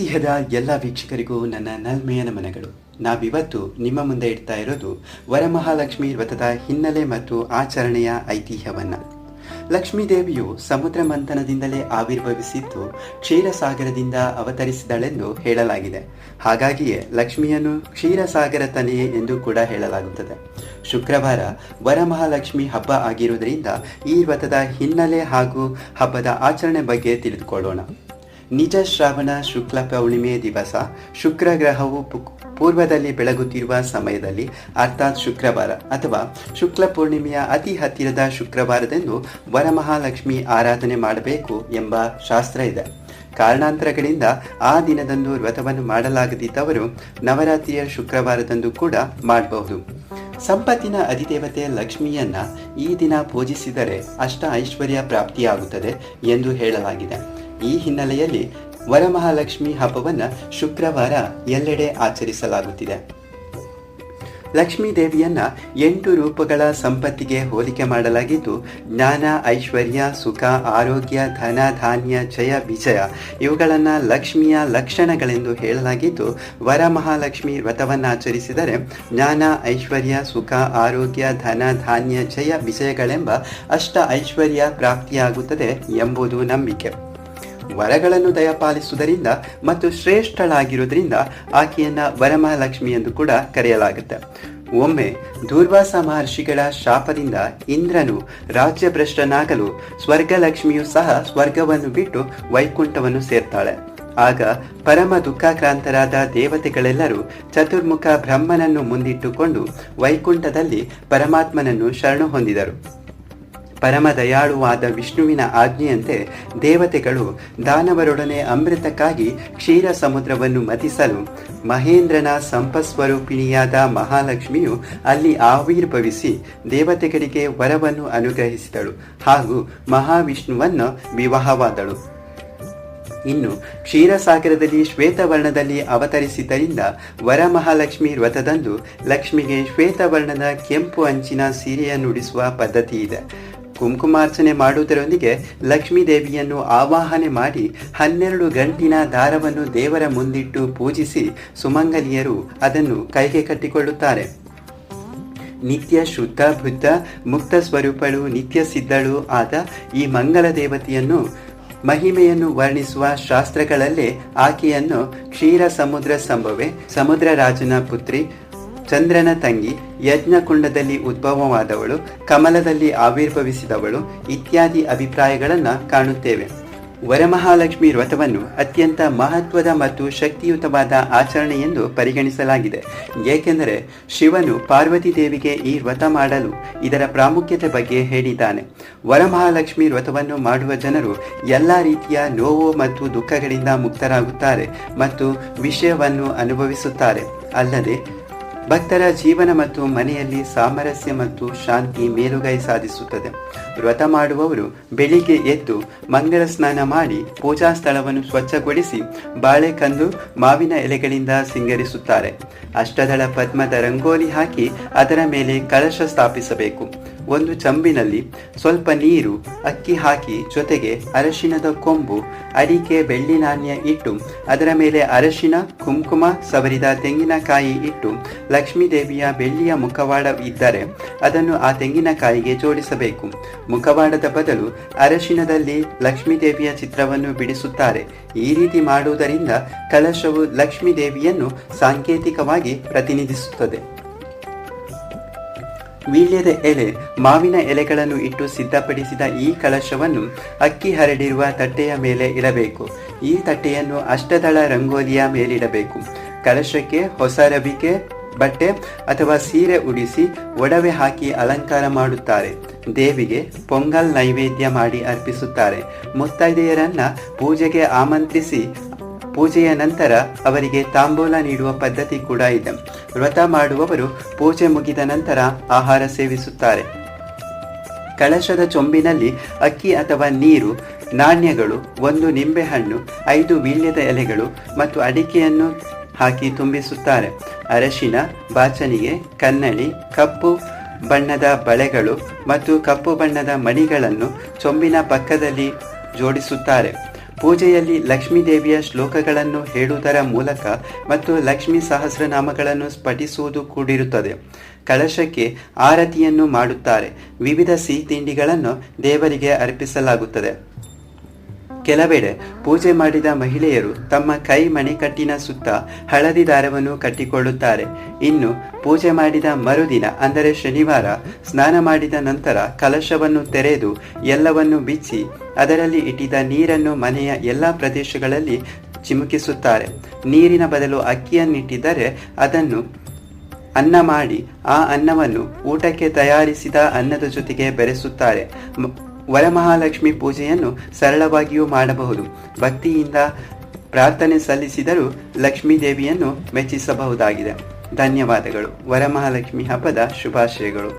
ಐತಿಹ್ಯದ ಎಲ್ಲ ವೀಕ್ಷಕರಿಗೂ ನನ್ನ ನಲ್ಮೆಯ ನಮನಗಳು. ನಾವಿವತ್ತು ನಿಮ್ಮ ಮುಂದೆ ಇಡ್ತಾ ಇರೋದು ವರಮಹಾಲಕ್ಷ್ಮಿ ವ್ರತದ ಹಿನ್ನೆಲೆ ಮತ್ತು ಆಚರಣೆಯ ಐತಿಹ್ಯವನ್ನು. ಲಕ್ಷ್ಮೀ ದೇವಿಯು ಸಮುದ್ರ ಮಂಥನದಿಂದಲೇ ಆವಿರ್ಭವಿಸಿದ್ದು ಕ್ಷೀರಸಾಗರದಿಂದ ಅವತರಿಸಿದಳೆಂದು ಹೇಳಲಾಗಿದೆ. ಹಾಗಾಗಿಯೇ ಲಕ್ಷ್ಮಿಯನ್ನು ಕ್ಷೀರಸಾಗರ ತನೆಯೇ ಎಂದು ಕೂಡ ಹೇಳಲಾಗುತ್ತದೆ. ಶುಕ್ರವಾರ ವರಮಹಾಲಕ್ಷ್ಮಿ ಹಬ್ಬ ಆಗಿರುವುದರಿಂದ ಈ ವ್ರತದ ಹಿನ್ನೆಲೆ ಹಾಗೂ ಹಬ್ಬದ ಆಚರಣೆ ಬಗ್ಗೆ ತಿಳಿದುಕೊಳ್ಳೋಣ. ನಿಜ ಶ್ರಾವಣ ಶುಕ್ಲ ಪೌರ್ಣಿಮೆ ದಿವಸ ಶುಕ್ರ ಗ್ರಹವು ಪೂರ್ವದಲ್ಲಿ ಬೆಳಗುತ್ತಿರುವ ಸಮಯದಲ್ಲಿ, ಅರ್ಥಾತ್ ಶುಕ್ರವಾರ ಅಥವಾ ಶುಕ್ಲ ಪೂರ್ಣಿಮೆಯ ಅತಿ ಹತ್ತಿರದ ಶುಕ್ರವಾರದಂದು ವರಮಹಾಲಕ್ಷ್ಮಿ ಆರಾಧನೆ ಮಾಡಬೇಕು ಎಂಬ ಶಾಸ್ತ್ರ ಇದೆ. ಕಾರಣಾಂತರಗಳಿಂದ ಆ ದಿನದಂದು ವ್ರತವನ್ನು ಮಾಡಲಾಗದಿದ್ದವರು ನವರಾತ್ರಿಯ ಶುಕ್ರವಾರದಂದು ಕೂಡ ಮಾಡಬಹುದು. ಸಂಪತ್ತಿನ ಅಧಿದೇವತೆ ಲಕ್ಷ್ಮಿಯನ್ನ ಈ ದಿನ ಪೂಜಿಸಿದರೆ ಅಷ್ಟ ಐಶ್ವರ್ಯ ಪ್ರಾಪ್ತಿಯಾಗುತ್ತದೆ ಎಂದು ಹೇಳಲಾಗಿದೆ. ಈ ಹಿನ್ನೆಲೆಯಲ್ಲಿ ವರಮಹಾಲಕ್ಷ್ಮಿ ಹಬ್ಬವನ್ನು ಶುಕ್ರವಾರ ಎಲ್ಲೆಡೆ ಆಚರಿಸಲಾಗುತ್ತಿದೆ. ಲಕ್ಷ್ಮೀ ದೇವಿಯನ್ನ 8 ರೂಪಗಳ ಸಂಪತ್ತಿಗೆ ಹೋಲಿಕೆ ಮಾಡಲಾಗಿದ್ದು, ಜ್ಞಾನ, ಐಶ್ವರ್ಯ, ಸುಖ, ಆರೋಗ್ಯ, ಧನ, ಧಾನ್ಯ, ಜಯ, ವಿಜಯ ಇವುಗಳನ್ನು ಲಕ್ಷ್ಮಿಯ ಲಕ್ಷಣಗಳೆಂದು ಹೇಳಲಾಗಿದ್ದು, ವರಮಹಾಲಕ್ಷ್ಮಿ ವ್ರತವನ್ನಾಚರಿಸಿದರೆ ಜ್ಞಾನ, ಐಶ್ವರ್ಯ, ಸುಖ, ಆರೋಗ್ಯ, ಧನ, ಧಾನ್ಯ, ಜಯ, ವಿಜಯಗಳೆಂಬ ಅಷ್ಟ ಐಶ್ವರ್ಯ ಪ್ರಾಪ್ತಿಯಾಗುತ್ತದೆ ಎಂಬುದು ನಂಬಿಕೆ. ವರಗಳನ್ನು ದಯಪಾಲಿಸುವುದರಿಂದ ಮತ್ತು ಶ್ರೇಷ್ಠಳಾಗಿರುವುದರಿಂದ ಆಕೆಯನ್ನ ವರಮಹಾಲಕ್ಷ್ಮಿ ಎಂದು ಕೂಡ ಕರೆಯಲಾಗುತ್ತೆ. ಒಮ್ಮೆ ದೂರ್ವಾಸ ಮಹರ್ಷಿಗಳ ಶಾಪದಿಂದ ಇಂದ್ರನು ರಾಜ್ಯಭ್ರಷ್ಟನಾಗಲು ಸ್ವರ್ಗಲಕ್ಷ್ಮಿಯು ಸಹ ಸ್ವರ್ಗವನ್ನು ಬಿಟ್ಟು ವೈಕುಂಠವನ್ನು ಸೇರ್ತಾಳೆ. ಆಗ ಪರಮ ದುಃಖಾಕ್ರಾಂತರಾದ ದೇವತೆಗಳೆಲ್ಲರೂ ಚತುರ್ಮುಖ ಬ್ರಹ್ಮನನ್ನು ಮುಂದಿಟ್ಟುಕೊಂಡು ವೈಕುಂಠದಲ್ಲಿ ಪರಮಾತ್ಮನನ್ನು ಶರಣು ಹೊಂದಿದರು. ಪರಮ ದಯಾಳುವಾದ ವಿಷ್ಣುವಿನ ಆಜ್ಞೆಯಂತೆ ದೇವತೆಗಳು ದಾನವರೊಡನೆ ಅಮೃತಕ್ಕಾಗಿ ಕ್ಷೀರ ಸಮುದ್ರವನ್ನು ಮಥಿಸಲು ಮಹೇಂದ್ರನ ಸಂಪಸ್ವರೂಪಿಣಿಯಾದ ಮಹಾಲಕ್ಷ್ಮಿಯು ಅಲ್ಲಿ ಆವಿರ್ಭವಿಸಿ ದೇವತೆಗಳಿಗೆ ವರವನ್ನು ಅನುಗ್ರಹಿಸಿದಳು ಹಾಗೂ ಮಹಾವಿಷ್ಣುವನ್ನು ವಿವಾಹವಾದಳು. ಇನ್ನು ಕ್ಷೀರಸಾಗರದಲ್ಲಿ ಶ್ವೇತವರ್ಣದಲ್ಲಿ ಅವತರಿಸಿದ್ದರಿಂದ ವರಮಹಾಲಕ್ಷ್ಮಿ ವ್ರತದಂದು ಲಕ್ಷ್ಮಿಗೆ ಶ್ವೇತವರ್ಣದ ಕೆಂಪು ಅಂಚಿನ ಸೀರೆಯನ್ನು ಉಡಿಸುವ ಪದ್ಧತಿ ಇದೆ. ಕುಂಕುಮಾರ್ಚನೆ ಮಾಡುವುದರೊಂದಿಗೆ ಲಕ್ಷ್ಮೀ ದೇವಿಯನ್ನು ಆವಾಹನೆ ಮಾಡಿ 12 ಗಂಟಿನ ದಾರವನ್ನು ದೇವರ ಮುಂದಿಟ್ಟು ಪೂಜಿಸಿ ಸುಮಂಗಲಿಯರು ಅದನ್ನು ಕೈಗೆ ಕಟ್ಟಿಕೊಳ್ಳುತ್ತಾರೆ. ನಿತ್ಯ ಶುದ್ಧ ಬುದ್ಧ ಮುಕ್ತ ಸ್ವರೂಪಳು ನಿತ್ಯ ಸಿದ್ಧಳು ಆದ ಈ ಮಂಗಲ ದೇವತೆಯನ್ನು ಮಹಿಮೆಯನ್ನು ವರ್ಣಿಸುವ ಶಾಸ್ತ್ರಗಳಲ್ಲೇ ಆಕೆಯನ್ನು ಕ್ಷೀರ ಸಮುದ್ರ ಸಂಭವೆ, ಸಮುದ್ರ ರಾಜನ ಪುತ್ರಿ, ಚಂದ್ರನ ತಂಗಿ, ಯಜ್ಞಕುಂಡದಲ್ಲಿ ಉದ್ಭವವಾದವಳು, ಕಮಲದಲ್ಲಿ ಆವಿರ್ಭವಿಸಿದವಳು ಇತ್ಯಾದಿ ಅಭಿಪ್ರಾಯಗಳನ್ನು ಕಾಣುತ್ತೇವೆ. ವರಮಹಾಲಕ್ಷ್ಮಿ ವ್ರತವನ್ನು ಅತ್ಯಂತ ಮಹತ್ವದ ಮತ್ತು ಶಕ್ತಿಯುತವಾದ ಆಚರಣೆ ಎಂದು ಪರಿಗಣಿಸಲಾಗಿದೆ. ಏಕೆಂದರೆ ಶಿವನು ಪಾರ್ವತಿ ದೇವಿಗೆ ಈ ವ್ರತ ಮಾಡಲು ಇದರ ಪ್ರಾಮುಖ್ಯತೆ ಬಗ್ಗೆ ಹೇಳಿದ್ದಾನೆ. ವರಮಹಾಲಕ್ಷ್ಮಿ ವ್ರತವನ್ನು ಮಾಡುವ ಜನರು ಎಲ್ಲ ರೀತಿಯ ನೋವು ಮತ್ತು ದುಃಖಗಳಿಂದ ಮುಕ್ತರಾಗುತ್ತಾರೆ ಮತ್ತು ವಿಷಯವನ್ನು ಅನುಭವಿಸುತ್ತಾರೆ. ಅಲ್ಲದೆ ಭಕ್ತರ ಜೀವನ ಮತ್ತು ಮನೆಯಲ್ಲಿ ಸಾಮರಸ್ಯ ಮತ್ತು ಶಾಂತಿ ಮೇಲುಗೈ ಸಾಧಿಸುತ್ತದೆ. ವ್ರತ ಮಾಡುವವರು ಬೆಳಿಗ್ಗೆ ಎದ್ದು ಮಂಗಲ ಸ್ನಾನ ಮಾಡಿ ಪೂಜಾ ಸ್ಥಳವನ್ನು ಸ್ವಚ್ಛಗೊಳಿಸಿ ಬಾಳೆಕಂದು ಮಾವಿನ ಎಲೆಗಳಿಂದ ಸಿಂಗರಿಸುತ್ತಾರೆ. ಅಷ್ಟದಳ ಪದ್ಮದ ರಂಗೋಲಿ ಹಾಕಿ ಅದರ ಮೇಲೆ ಕಲಶ ಸ್ಥಾಪಿಸಬೇಕು. ಒಂದು ಚಂಬಿನಲ್ಲಿ ಸ್ವಲ್ಪ ನೀರು, ಅಕ್ಕಿ ಹಾಕಿ ಜೊತೆಗೆ ಅರಶಿಣದ ಕೊಂಬು, ಅಡಿಕೆ, ಬೆಳ್ಳಿ ನಾಣ್ಯ ಇಟ್ಟು ಅದರ ಮೇಲೆ ಅರಶಿಣ, ಕುಂಕುಮ ಸವರಿದ ತೆಂಗಿನಕಾಯಿ ಇಟ್ಟು ಲಕ್ಷ್ಮೀ ದೇವಿಯ ಬೆಳ್ಳಿಯ ಮುಖವಾಡ ಇದ್ದರೆ ಅದನ್ನು ಆ ತೆಂಗಿನಕಾಯಿಗೆ ಜೋಡಿಸಬೇಕು. ಮುಖವಾಡದ ಬದಲು ಅರಶಿಣದಲ್ಲಿ ಲಕ್ಷ್ಮೀ ದೇವಿಯ ಚಿತ್ರವನ್ನು ಬಿಡಿಸುತ್ತಾರೆ. ಈ ರೀತಿ ಮಾಡುವುದರಿಂದ ಕಲಶವು ಲಕ್ಷ್ಮೀ ದೇವಿಯನ್ನು ಸಾಂಕೇತಿಕವಾಗಿ ಪ್ರತಿನಿಧಿಸುತ್ತದೆ. ವೀಳ್ಯದ ಎಲೆ, ಮಾವಿನ ಎಲೆಗಳನ್ನು ಇಟ್ಟು ಸಿದ್ಧಪಡಿಸಿದ ಈ ಕಲಶವನ್ನು ಅಕ್ಕಿ ಹರಡಿರುವ ತಟ್ಟೆಯ ಮೇಲೆ ಇಡಬೇಕು. ಈ ತಟ್ಟೆಯನ್ನು ಅಷ್ಟದಳ ರಂಗೋಲಿಯ ಮೇಲಿಡಬೇಕು. ಕಲಶಕ್ಕೆ ಹೊಸ ರವಿಕೆ ಬಟ್ಟೆ ಅಥವಾ ಸೀರೆ ಉಡಿಸಿ ಒಡವೆ ಹಾಕಿ ಅಲಂಕಾರ ಮಾಡುತ್ತಾರೆ. ದೇವಿಗೆ ಪೊಂಗಲ್ ನೈವೇದ್ಯ ಮಾಡಿ ಅರ್ಪಿಸುತ್ತಾರೆ. ಮುತ್ತೈದೆಯರನ್ನ ಪೂಜೆಗೆ ಆಮಂತ್ರಿಸಿ ಪೂಜೆಯ ನಂತರ ಅವರಿಗೆ ತಾಂಬೂಲ ನೀಡುವ ಪದ್ಧತಿ ಕೂಡ ಇದೆ. ವ್ರತ ಮಾಡುವವರು ಪೂಜೆ ಮುಗಿದ ನಂತರ ಆಹಾರ ಸೇವಿಸುತ್ತಾರೆ. ಕಲಶದ ಚೊಂಬಿನಲ್ಲಿ ಅಕ್ಕಿ ಅಥವಾ ನೀರು, ನಾಣ್ಯಗಳು, 1 ನಿಂಬೆಹಣ್ಣು, 5 ವೀಳ್ಯದ ಎಲೆಗಳು ಮತ್ತು ಅಡಿಕೆಯನ್ನು ಹಾಕಿ ತುಂಬಿಸುತ್ತಾರೆ. ಅರಶಿನ, ಬಾಚಣಿಗೆ, ಕನ್ನಡಿ, ಕಪ್ಪು ಬಣ್ಣದ ಬಳೆಗಳು ಮತ್ತು ಕಪ್ಪು ಬಣ್ಣದ ಮಣಿಗಳನ್ನು ಚೊಂಬಿನ ಪಕ್ಕದಲ್ಲಿ ಜೋಡಿಸುತ್ತಾರೆ. ಪೂಜೆಯಲ್ಲಿ ಲಕ್ಷ್ಮೀ ದೇವಿಯ ಶ್ಲೋಕಗಳನ್ನು ಹೇಳುವುದರ ಮೂಲಕ ಮತ್ತು ಲಕ್ಷ್ಮೀ ಸಹಸ್ರನಾಮಗಳನ್ನು ಪಠಿಸುವುದು ಕೂಡಿರುತ್ತದೆ. ಕಳಶಕ್ಕೆ ಆರತಿಯನ್ನು ಮಾಡುತ್ತಾರೆ. ವಿವಿಧ ಸಿಹಿ ತಿಂಡಿಗಳನ್ನು ದೇವರಿಗೆ ಅರ್ಪಿಸಲಾಗುತ್ತದೆ. ಕೆಲವೆಡೆ ಪೂಜೆ ಮಾಡಿದ ಮಹಿಳೆಯರು ತಮ್ಮ ಕೈ ಮಣಿಕಟ್ಟಿನ ಸುತ್ತ ಹಳದಿ ದಾರವನ್ನು ಕಟ್ಟಿಕೊಳ್ಳುತ್ತಾರೆ. ಇನ್ನು ಪೂಜೆ ಮಾಡಿದ ಮರುದಿನ ಅಂದರೆ ಶನಿವಾರ ಸ್ನಾನ ಮಾಡಿದ ನಂತರ ಕಲಶವನ್ನು ತೆರೆದು ಎಲ್ಲವನ್ನು ಬಿಚ್ಚಿ ಅದರಲ್ಲಿ ಇಟ್ಟಿದ್ದ ನೀರನ್ನು ಮನೆಯ ಎಲ್ಲ ಪ್ರದೇಶಗಳಲ್ಲಿ ಚಿಮುಕಿಸುತ್ತಾರೆ. ನೀರಿನ ಬದಲು ಅಕ್ಕಿಯನ್ನಿಟ್ಟಿದ್ದರೆ ಅದನ್ನು ಅನ್ನ ಮಾಡಿ ಆ ಅನ್ನವನ್ನು ಊಟಕ್ಕೆ ತಯಾರಿಸಿದ ಅನ್ನದ ಜೊತೆಗೆ ಬೆರೆಸುತ್ತಾರೆ. ವರಮಹಾಲಕ್ಷ್ಮಿ ಪೂಜೆಯನ್ನು ಸರಳವಾಗಿಯೂ ಮಾಡಬಹುದು. ಭಕ್ತಿಯಿಂದ ಪ್ರಾರ್ಥನೆ ಸಲ್ಲಿಸಿದರೂ ಲಕ್ಷ್ಮೀ ದೇವಿಯನ್ನು ಮೆಚ್ಚಿಸಬಹುದಾಗಿದೆ. ಧನ್ಯವಾದಗಳು. ವರಮಹಾಲಕ್ಷ್ಮಿ ಹಬ್ಬದ ಶುಭಾಶಯಗಳು.